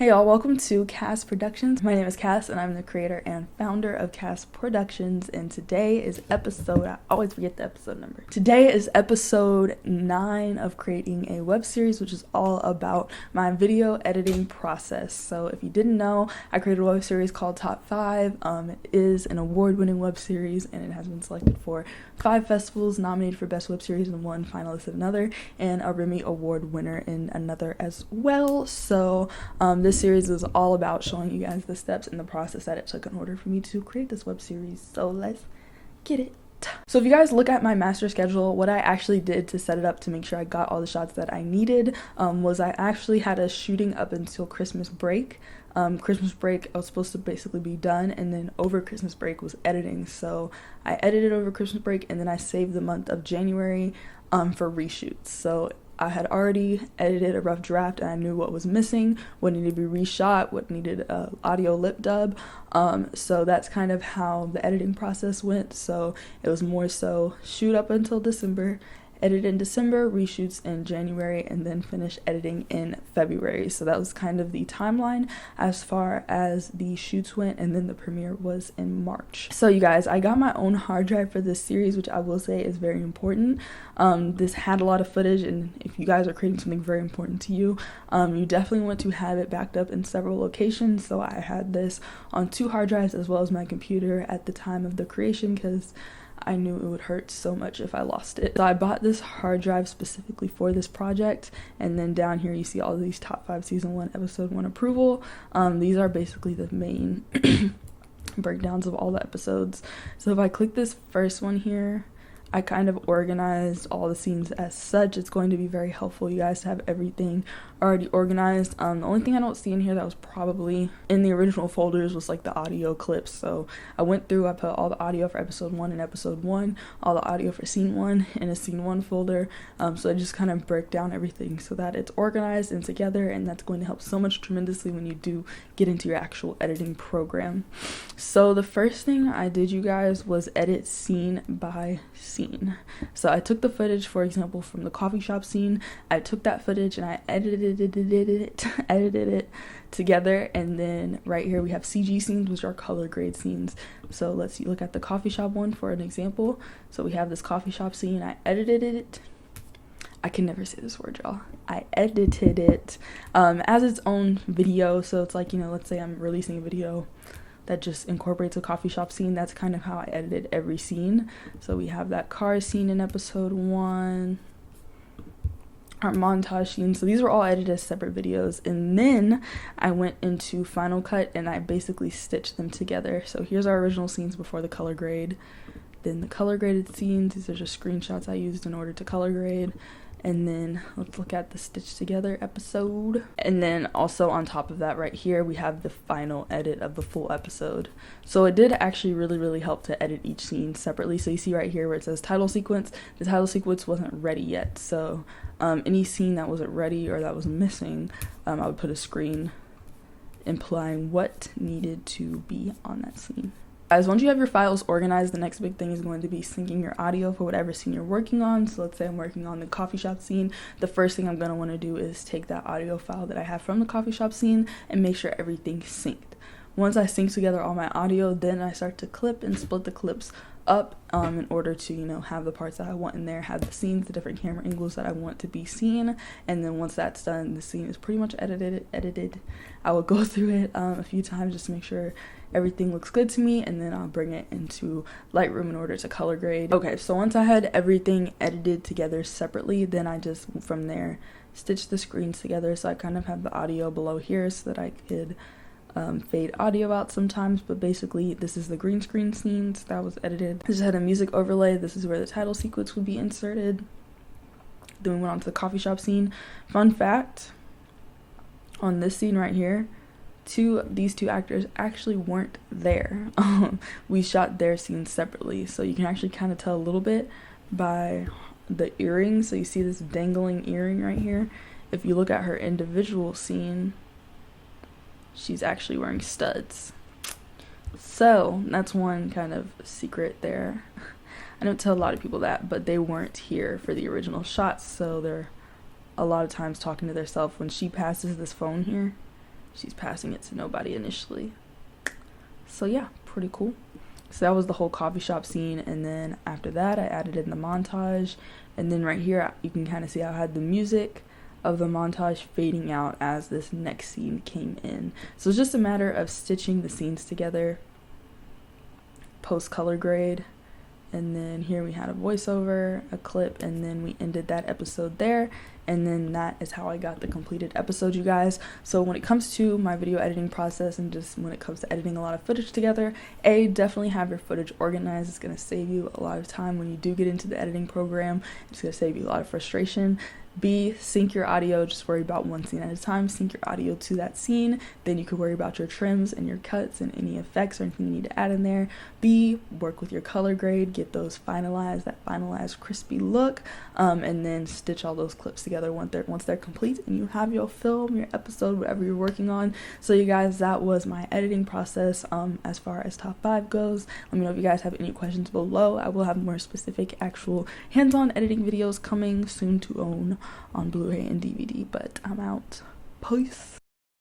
Hey y'all, welcome to Cass Productions. My name is Cass and I'm the creator and founder of Cass Productions, and today is I always forget the episode number. Today is episode 9 of creating a web series, which is all about my video editing process. So if you didn't know, I created a web series called Top 5. It is an award-winning web series and it has been selected for 5 festivals, nominated for Best Web Series in one, finalist in another, and a Remy Award winner in another as well. So this series is all about showing you guys the steps in the process that it took in order for me to create this web series. So let's get it. So if you guys look at my master schedule, what I actually did to set it up to make sure I got all the shots that I needed was I actually had a shooting up until Christmas break. Christmas break I was supposed to basically be done, and then over Christmas break was editing. So I edited over Christmas break and then I saved the month of January for reshoots. So I had already edited a rough draft and I knew what was missing, what needed to be reshot, what needed audio lip dub. So that's kind of how the editing process went. So it was more so shoot up until December, edit in December, reshoots in January, and then finish editing in February. So that was kind of the timeline as far as the shoots went, and then the premiere was in March. So you guys, I got my own hard drive for this series, which I will say is very important. This had a lot of footage, and if you guys are creating something very important to you, you definitely want to have it backed up in several locations. So I had this on 2 hard drives as well as my computer at the time of the creation, because I knew it would hurt so much if I lost it. So I bought this hard drive specifically for this project, and then down here you see all these top 5 season 1 episode 1 approval. These are basically the main breakdowns of all the episodes. So if I click this first one here, I kind of organized all the scenes as such. It's going to be very helpful, you guys, to have everything already organized. The only thing I don't see in here that was probably in the original folders was like the audio clips. So I went through, I put all the audio for episode 1 in episode 1, all the audio for scene 1 in a scene 1 folder. So I just kind of break down everything so that it's organized and together, and that's going to help so much tremendously when you do get into your actual editing program. So the first thing I did, you guys, was edit scene by scene. So I took the footage, for example, from the coffee shop scene. I took that footage and I edited it together, and then right here we have CG scenes, which are color grade scenes. So let's look at the coffee shop one for an example. So we have this coffee shop scene. I edited it. I can never say this word, y'all. I edited it as its own video. So it's like, let's say I'm releasing a video that just incorporates a coffee shop scene. That's kind of how I edited every scene. So we have that car scene in episode 1, our montage scene. So these were all edited as separate videos, and then I went into Final Cut and I basically stitched them together. So here's our original scenes before the color grade, then the color graded scenes. These are just screenshots I used in order to color grade. And then let's look at the stitched together episode. And then also on top of that right here, we have the final edit of the full episode. So it did actually really help to edit each scene separately. So you see right here where it says title sequence, the title sequence wasn't ready yet. So any scene that wasn't ready or that was missing, I would put a screen implying what needed to be on that scene. Guys, once you have your files organized, the next big thing is going to be syncing your audio for whatever scene you're working on. So let's say I'm working on the coffee shop scene. The first thing I'm going to want to do is take that audio file that I have from the coffee shop scene and make sure everything's synced. Once I sync together all my audio, then I start to clip and split the clips up in order to, have the parts that I want in there, have the scenes, the different camera angles that I want to be seen. And then once that's done, the scene is pretty much edited. I will go through it a few times just to make sure everything looks good to me, and then I'll bring it into Lightroom in order to color grade. Okay, so once I had everything edited together separately, then I just from there stitched the screens together. So I kind of have the audio below here so that I could fade audio out sometimes, but basically this is the green screen scenes that was edited. I just had a music overlay. This is where the title sequence would be inserted. Then we went on to the coffee shop scene. Fun fact, on this scene right here, these two actors actually weren't there. We shot their scenes separately, so you can actually kind of tell a little bit by the earrings. So you see this dangling earring right here. If you look at her individual scene, she's actually wearing studs. So that's one kind of secret there. I don't tell a lot of people that, but they weren't here for the original shots, so they're a lot of times talking to themselves. When she passes this phone here, she's passing it to nobody initially. So yeah, pretty cool. So that was the whole coffee shop scene, and then after that I added in the montage, and then right here you can kind of see how I had the music of the montage fading out as this next scene came in. So it's just a matter of stitching the scenes together post color grade. And then here we had a voiceover, a clip, and then we ended that episode there. And then that is how I got the completed episode, you guys. So when it comes to my video editing process, and just when it comes to editing a lot of footage together, definitely have your footage organized. It's going to save you a lot of time when you do get into the editing program. It's going to save you a lot of frustration. B, sync your audio. Just worry about one scene at a time. Sync your audio to that scene. Then you can worry about your trims and your cuts and any effects or anything you need to add in there. B, work with your color grade. Get those finalized, that finalized crispy look. And then stitch all those clips together once they're complete, and you have your film, your episode, whatever you're working on. So you guys, that was my editing process as far as top 5 goes. Let me know if you guys have any questions below. I will have more specific actual hands-on editing videos coming soon to own on Blu-ray and DVD, but I'm out. Peace.